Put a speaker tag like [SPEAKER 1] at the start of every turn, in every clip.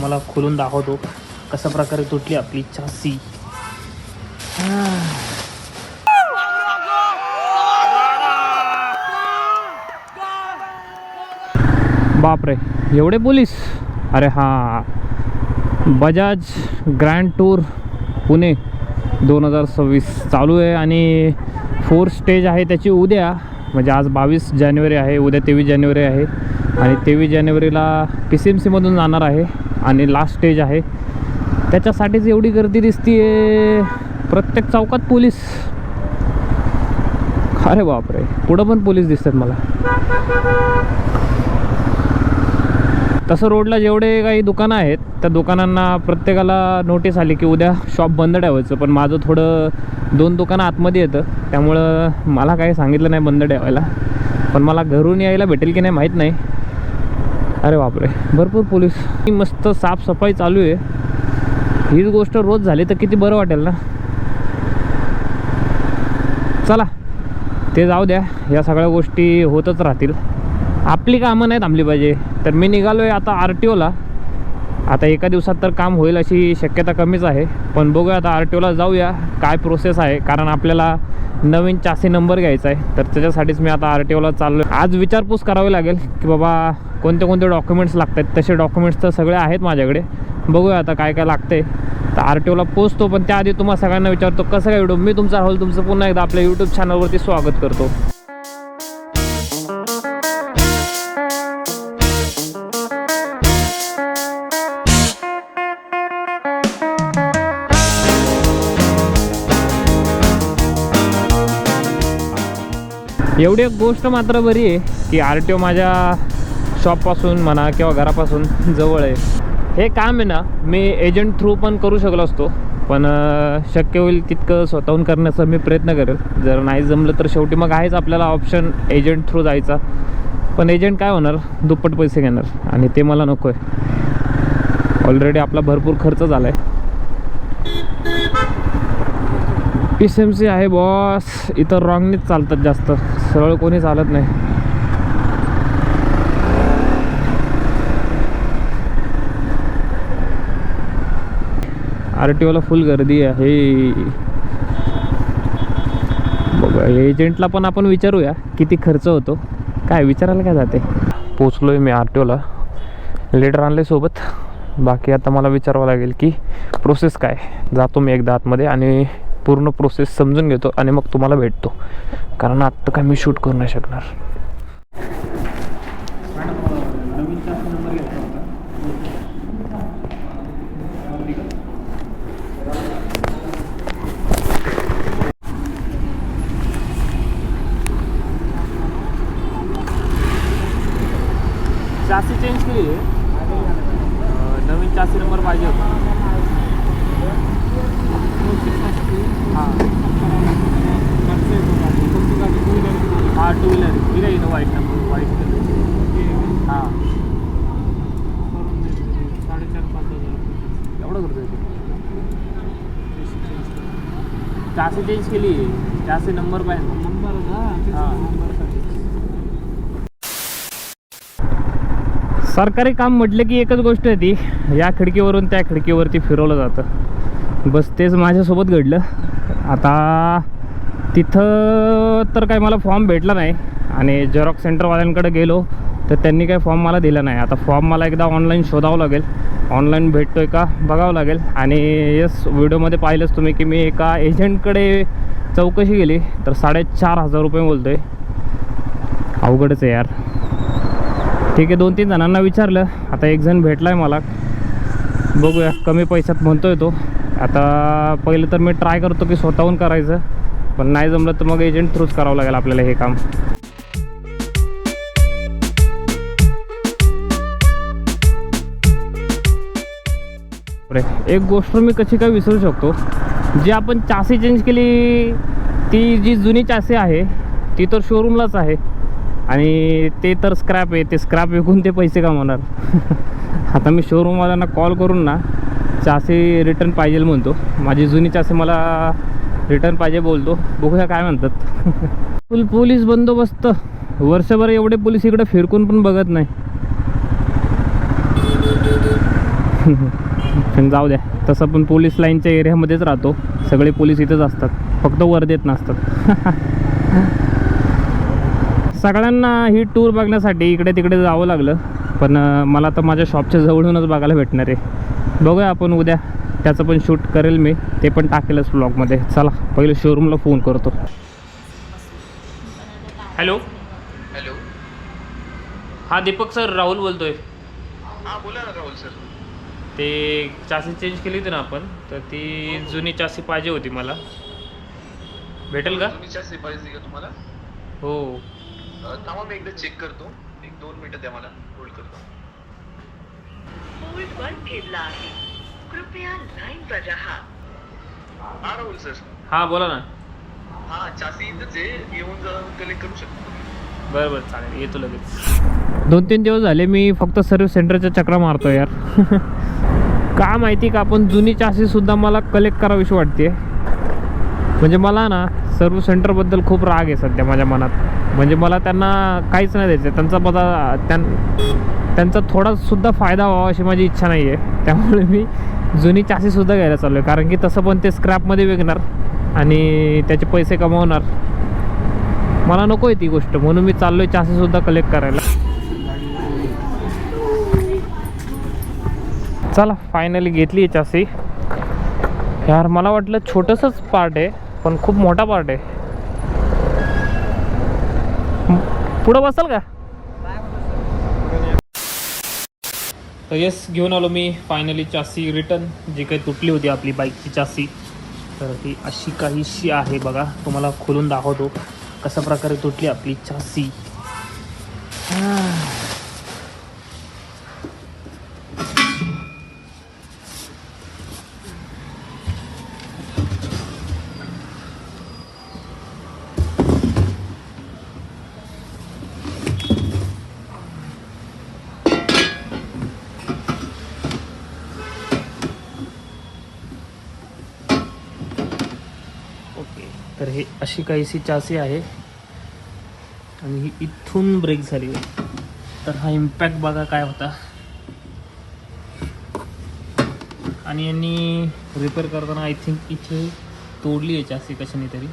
[SPEAKER 1] तुम्हाला खोलून दाखवतो कशा प्रकारे तुटली आपली चासी. बापरे, एवढे पोलीस. अरे हां, बजाज ग्रँड टूर पुणे 2026 चालू आहे आणि 4 स्टेज आहे त्याची उद्या. म्हणजे आज 22 जानेवारी आहे, उद्या 23 जानेवारी आहे आणि 23 जानेवारीला PCMCमधून जाणार आहे आणि लास्ट स्टेज आहे. त्याच्यासाठीच एवढी गर्दी दिसते आहे, प्रत्येक चौकात पोलीस. अरे बापरे, पुढं पण पोलीस दिसतात मला. तसं रोडला जेवढे काही दुकानं आहेत त्या दुकानांना प्रत्येकाला नोटीस आली की उद्या शॉप बंद ठेवायचं. पण माझं थोडं 2 दुकानं आतमध्ये येतं, त्यामुळं मला काही सांगितलं नाही बंद ठेवायला. पण मला घरून यायला भेटेल की नाही माहीत नाही. अरे बापरे, भरपूर पोलीस. मस्त साफसफाई चालू आहे. हीच गोष्ट रोज झाली तर किती बरं वाटेल ना. चला ते जाऊ द्या, या सगळ्या गोष्टी होतच राहतील. आपली कामं नाही थांबली पाहिजे. तर मी निघालो आहे आता RTOला. आता एका दिवसात तर काम होईल अशी शक्यता कमीच आहे, पण बघूया आता RTOला जाऊया काय प्रोसेस आहे. कारण आपल्याला नवीन चासी नंबर घ्यायचा आहे, तर त्याच्यासाठीच मी आता RTOला चाललो आहे. आज विचारपूस करावी लागेल की बाबा कोणते कोणते डॉक्युमेंट्स लागत आहेत. तसे डॉक्युमेंट्स तर सगळे आहेत माझ्याकडे. बघूया आता काय काय लागतं आहे. तर RTOला पोचतो, पण त्याआधी तुम्हाला सगळ्यांना विचारतो कसं काय व्हिडिओ. मी तुमचा राहुल तुमचं पुन्हा एकदा आपल्या यूट्यूब चॅनलवरती स्वागत करतो. एवढी एक गोष्ट मात्र बरी आहे की RTO माझ्या शॉपपासून म्हणा किंवा घरापासून जवळ आहे. हे काम आहे ना, मी एजंट थ्रू पण करू शकलो असतो, पण शक्य होईल तितकं स्वतःहून करण्याचा मी प्रयत्न करेल. जर नाही जमलं तर शेवटी मग आहेच आपल्याला ऑप्शन एजंट थ्रू जायचा. पण एजंट काय होणार, दुप्पट पैसे घेणार आणि ते मला नको आहे. ऑलरेडी आपला भरपूर खर्च झाला आहे. PCMC आहे बॉस. इथं रॉंगनीच चालतात जास्त, सरळ कोणी चालत नाही. RTOला फुल गर्दी आहे. बघा एजंटला पण आपण विचारूया किती खर्च होतो. काय विचारायला काय जाते. पोचलो आहे मी RTOला. लेटर आणले सोबत. बाकी आता मला विचारावं लागेल की प्रोसेस काय. जातो मी एकदा आतमध्ये आणि पूर्ण प्रोसेस समजून घेतो आणि मग तुम्हाला भेटतो. कारण आत्ता काय मी शूट करू नाही शकणार. चासी चेंज केली आहे, नवीन चासी नंबर पाहिजे होता. हां हां, 2 व्हीलर ठीक आहे ना, व्हाईट नंबर, व्हाईट कलर. हां 4,500-5,000 एवढं करतो आहे. चासी चेंज केली आहे, चासी नंबर पाहिजे. हां, सरकारी काम म्हटलं की एकच गोष्ट आहे ती, या खिडकीवरून त्या खिडकीवरती फिरवलं जातं. बस तेच माझ्यासोबत घडलं. आता तिथं तर काय मला फॉर्म भेटला नाही आणि झेरॉक्स सेंटरवाल्यांकडे गेलो तर त्यांनी काय फॉर्म मला दिला नाही. आता फॉर्म मला एकदा ऑनलाईन शोधावं लागेल, ऑनलाईन भेटतो आहे का बघावं लागेल. आणि येस, व्हिडिओमध्ये पाहिलंच तुम्ही की मी एका एजंटकडे चौकशी केली तर 4,500 रुपये बोलतो आहे. अवघडच आहे यार. ठीक आहे, 2-3 जणांना विचारलं. आता एक जण भेटला आहे मला. बघूया, कमी पैशात म्हणतो आहे तो. आता पहिलं तर मी ट्राय करतो की स्वतःहून करायचं, पण नाही जमलं तर मग एजंट थ्रूच करावं लागेल आपल्याला हे काम. एक गोष्ट मी कशी काय विसरू शकतो. जी आपण चासी चेंज केली ती जी जुनी चासी आहे ती तर शोरूमलाच आहे आणि ते तर स्क्रॅप आहे. ते स्क्रॅप विकून ते पैसे कमवणार. आता मी शोरूमवाल्यांना कॉल करून ना चासी रिटर्न पाहिजे म्हणतो. माझी जुनी चासी मला रिटर्न पाहिजे बोलतो. बघूया काय म्हणतात. फुल पोलीस बंदोबस्त. वर्षभर एवढे पोलीस इकडे फिरकून पण बघत नाही. पण जाऊ द्या, तसं पण पोलीस लाईनच्या एरियामध्येच राहतो, सगळे पोलीस इथंच असतात, फक्त वर्धेत नसतात. सगळ्यांना ही टूर बघण्यासाठी इकडे तिकडे जावं लागलं, पण मला तर माझ्या शॉपच्या जवळूनच बघायला भेटणार आहे. बघूया आपण उद्या त्याचं पण शूट करेल मी, ते पण टाकेलच व्लॉगमध्ये. चला पहिले शोरूमला फोन करतो. Hello
[SPEAKER 2] hello.
[SPEAKER 1] हा दीपक सर, राहुल बोलतोय.
[SPEAKER 2] हां बोला ना राहुल सर.
[SPEAKER 1] ते चासी चेंज केली होती ना आपण, तर ती जुनी चासी पाहिजे होती मला, भेटेल का?
[SPEAKER 2] तुम्ही चासी पाहिजे का तुम्हाला?
[SPEAKER 1] हो.
[SPEAKER 2] थांबा मी एकदा चेक करतो, 1-2 मिनिटं द्या मला, होल्ड करतो. होल्ड वर ठेवला आहे, कृपया लाईन वर रहा. हां राहुल सर.
[SPEAKER 1] हां बोला ना.
[SPEAKER 2] हां चासी इथंच आहे, येऊन जाऊन कलेक्ट करू शकतो.
[SPEAKER 1] बरं बरं चालेल, येतो लगेच. 2-3 दिवस झाले मी फक्त सर्व्हिस सेंटरच्या चक्रा मारतो यार. का माहिती का, आपण जुनी चासीसुद्धा मला कलेक्ट करावीशी वाटते. म्हणजे मला ना सर्व्हिस सेंटरबद्दल खूप राग आहे सध्या माझ्या मनात. म्हणजे मला त्यांना काहीच नाही द्यायचं, त्यांचा थोडासुद्धा फायदा व्हावा अशी माझी इच्छा नाही आहे. त्यामुळे मी जुनी चासीसुद्धा घ्यायला चाललो आहे, कारण की तसं पण ते स्क्रॅपमध्ये विकणार आणि त्याचे पैसे कमवणार. मला नको आहे ती गोष्ट, म्हणून मी चाललो आहे चासीसुद्धा कलेक्ट करायला. चला फायनली घेतली आहे चासी. यार मला वाटलं छोटंसंच पार्ट आहे, पण खूप मोठा पार्ट आहे. पुढं बसाल का? तर येस, घेऊन आलो मी फायनली चासी रिटर्न, जी काही तुटली होती आपली बाईकची चासी. तर ती अशी काहीशी आहे बघा, तुम्हाला खोलून दाखवतो कशा प्रकारे तुटली आपली चासी. ओके, तर हे अशी काहीशी चासी आहे आणि ही इथून ब्रेक झाली आहे. तर हा इम्पॅक्ट बघा काय होता. आणि यांनी रिपेअर करताना आय थिंक इथे तोडली आहे चासी कशाने तरी,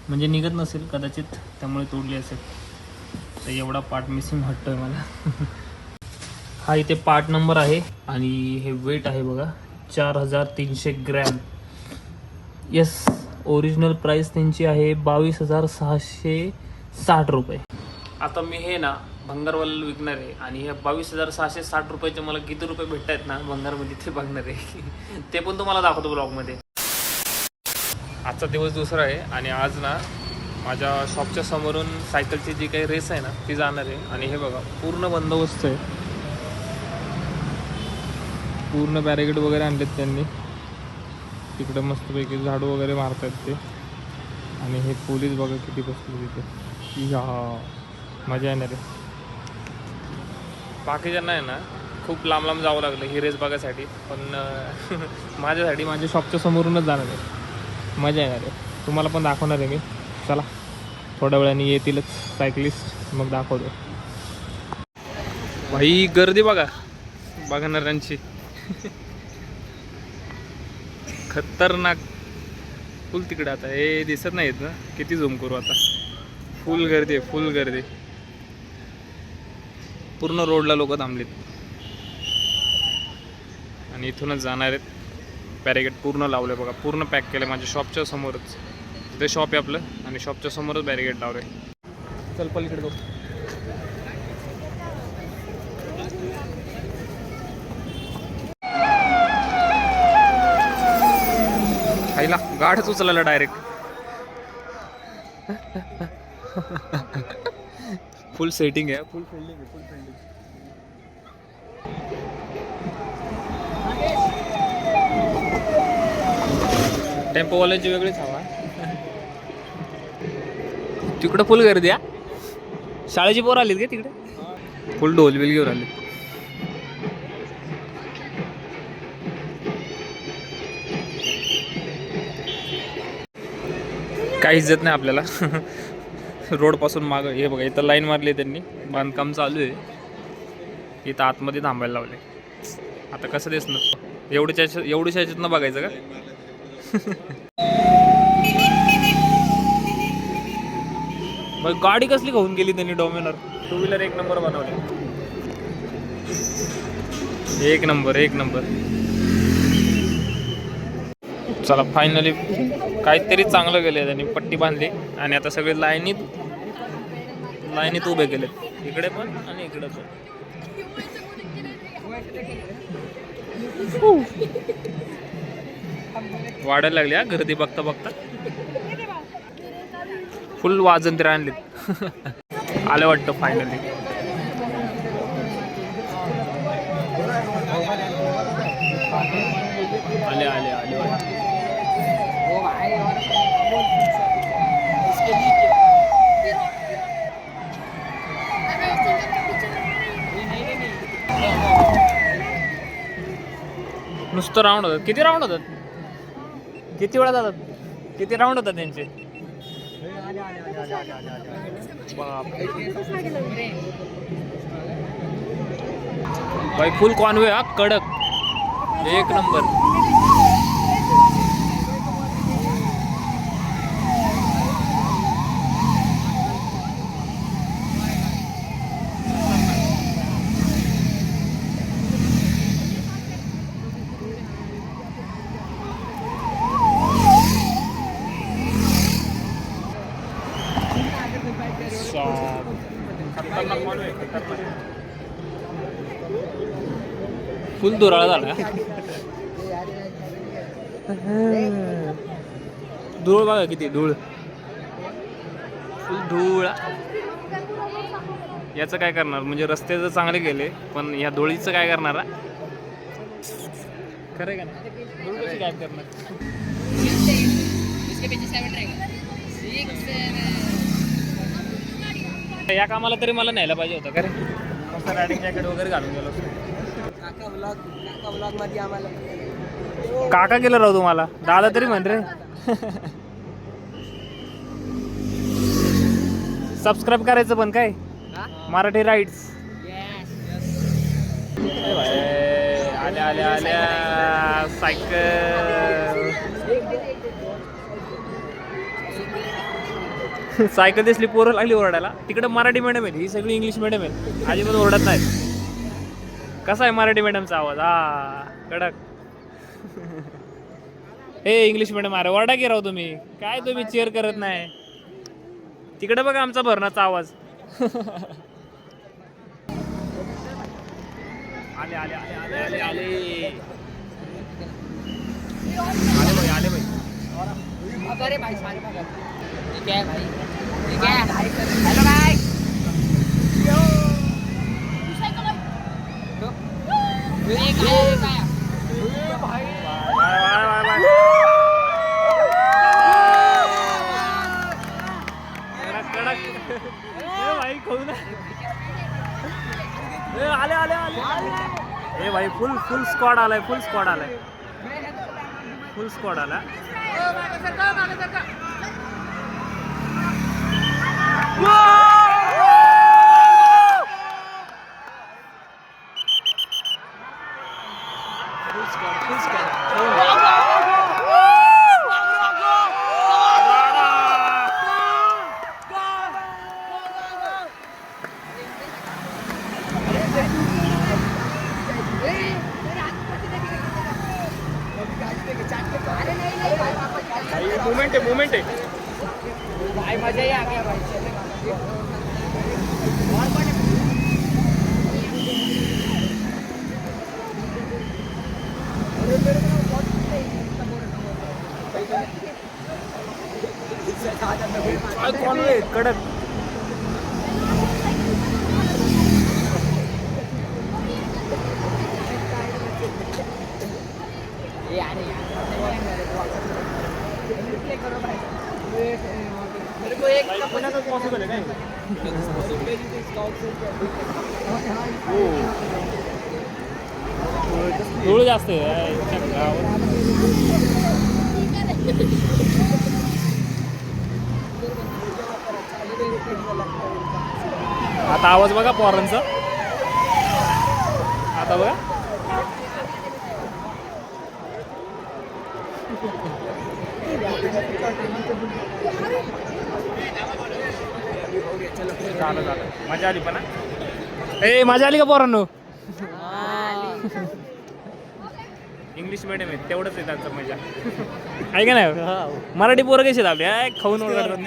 [SPEAKER 1] म्हणजे निघत नसेल कदाचित, त्यामुळे तोडली असेल. तर एवढा पार्ट मिसिंग वाटतोय मला. हा इथे पार्ट नंबर आहे आणि हे वेट आहे बघा 4300 ग्रॅम. येस, ओरिजिनल प्राइस त्यांची आहे 22,660 रुपये. आता मी हे ना भंगारवाला विकणार आहे आणि हे 22,660 रुपयाचे मला किती रुपये भेटत आहेत ना भंगारमध्ये ते बघणार आहे. ते पण तुम्हाला दाखवतो ब्लॉगमध्ये. आजचा दिवस दुसरा आहे आणि आज ना माझ्या शॉपच्या समोरून सायकलची जी काही रेस आहे ना ती जाणार आहे. आणि हे बघा पूर्ण बंदोबस्त आहे, पूर्ण बॅरिकेड वगैरे आणलेत त्यांनी. तिकडे मस्तपैकी झाडू वगैरे मारतात ते. आणि हे पोलीस बघा किती बसले तिथे. या मजा येणार आहे. बाकीच्यांना आहे ना खूप लांब लांब जावं लागलं ही रेस बघायसाठी, पण माझ्यासाठी माझ्या शॉपच्या समोरूनच जाणार आहे. मजा येणार आहे, तुम्हाला पण दाखवणार आहे मी. चला थोड्या वेळाने येतीलच सायकलिस्ट, मग दाखवतो. भाई गर्दी बघा बघणाऱ्यांची. खतरनाक. फुल तिकडे आता हे दिसत नाहीत ना, किती झूम करू आता. फुल गर्दी आहे, फुल गर्दी. पूर्ण रोडला लोक थांबलेत आणि इथूनच जाणार आहेत. बॅरिकेड पूर्ण लावले बघा, पूर्ण पॅक केलं माझ्या शॉपच्या समोरच. ते शॉप आहे आपलं आणि शॉपच्या समोरच बॅरिकेड लावले. चल पलीकडे जाऊ. खायला गाडच उचलायला डायरेक्ट. फुल सेटिंग आहे, फुल फिल्डिंग आहे, फुल फिल्डिंग. टेम्पोवाल्यांची वेगळीच हवा. तिकडं फुल गर्दी आहे. शाळेची पोरं आलीत का तिकडे? फुल ढोल बिल घेऊन आले. काही इज्जत नाही आपल्याला. रोड पासून मागं हे बघा, इथं लाईन मारली त्यांनी, बांधकाम चालू आहे. इथं आतमध्ये थांबायला लावले. आता कसं दिसणार एवढ्याच्या ह्याच्यातनं बघायचं का? मग गाडी कसली घेऊन गेली त्यांनी डॉमिनर. 2 व्हीलर एक नंबर बनवले. एक नंबर. चला फायनली काहीतरी चांगलं केलं त्यांनी. पट्टी बांधली आणि आता सगळे लाईनीत उभे केले, इकडे पण आणि इकडे पण. वाढायला लागली हा गर्दी बघता बघता. फुल वाजंत्री आणलीत. आलं वाटतं फायनली. आले नुसतं राऊंड होतात. किती राऊंड होतात? किती वेळा जातात? किती राऊंड होतात त्यांचे? भाई फुल कॉन्वे हा, कडक एक नंबर. फुल दुराळा झाला. धूळ बघा किती धूळ. फुल धूळ. याचं काय करणार? म्हणजे रस्ते तर चांगले गेले पण या धुळीचं काय करणार? खरं का नाही? धूळ कशी काय करणार? या कामाला तरी मला न्यायला पाहिजे होतं. खरं मस्त रायडिंग जॅकेट वगैरे घालून गेलो. काका गेलं राहू तुम्हाला, दादा तरी म्हण रे. सबस्क्राईब करायचं पण काय मराठी राईट्स. आल्या सायकल दिसली पोरं लागली ओरडायला. तिकडं मराठी मीडियम आहे, ही सगळी इंग्लिश मीडियम आहे. अजिबात ओरडत नाहीत. कसा आहे मराठी मीडियमचा आवाज? कडक. हे इंग्लिश मीडियम अरे ओरडा की राव तुम्ही. काय तुम्ही चेअर करत नाही? तिकडे बघा आमचा भरणाचा आवाज. आले भाई.
[SPEAKER 3] अरे भाई ठीक है भाई. हेलो भाई.
[SPEAKER 1] भाई खाऊ ना. आले. ए भाई फुल स्क्वॉड आलाय. फुल स्क्वॉड आला. मोमेंट है
[SPEAKER 3] भाई मजा ही आ गया भाई.
[SPEAKER 1] कडक.
[SPEAKER 3] मेरे को एक
[SPEAKER 1] पॉसिबल है काय? धूळ जास्त आहे आता आवाज बघा पोरांचा. आता बघा झालं मजा आली पण ए मजा आली का पोरांनो इंग्लिश मिडियम आहे तेवढंच आहे त्यांचं मजा आहे का नाही मराठी पोरं कशी आपली खाऊन ओरडतात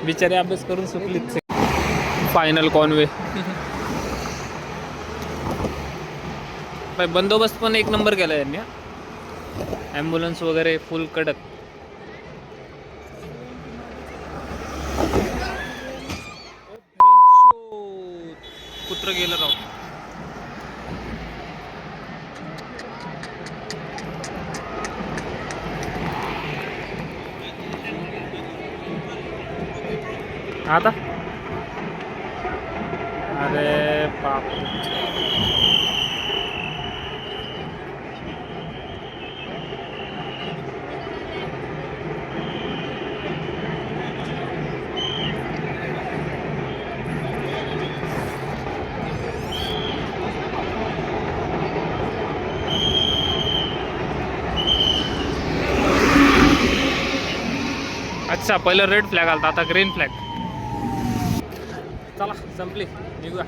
[SPEAKER 1] बिचारे अभ्यास करून सुटलीच फायनल कॉनवे बंदोबस्त पण एक नंबर केला त्यांनी ॲम्ब्युलन्स वगैरे फुल कडक कुत्र गेलं राव आता अरे बाप अच्छा पहिलं रेड फ्लॅग आलता आता ग्रीन फ्लॅग चला संपली निघूया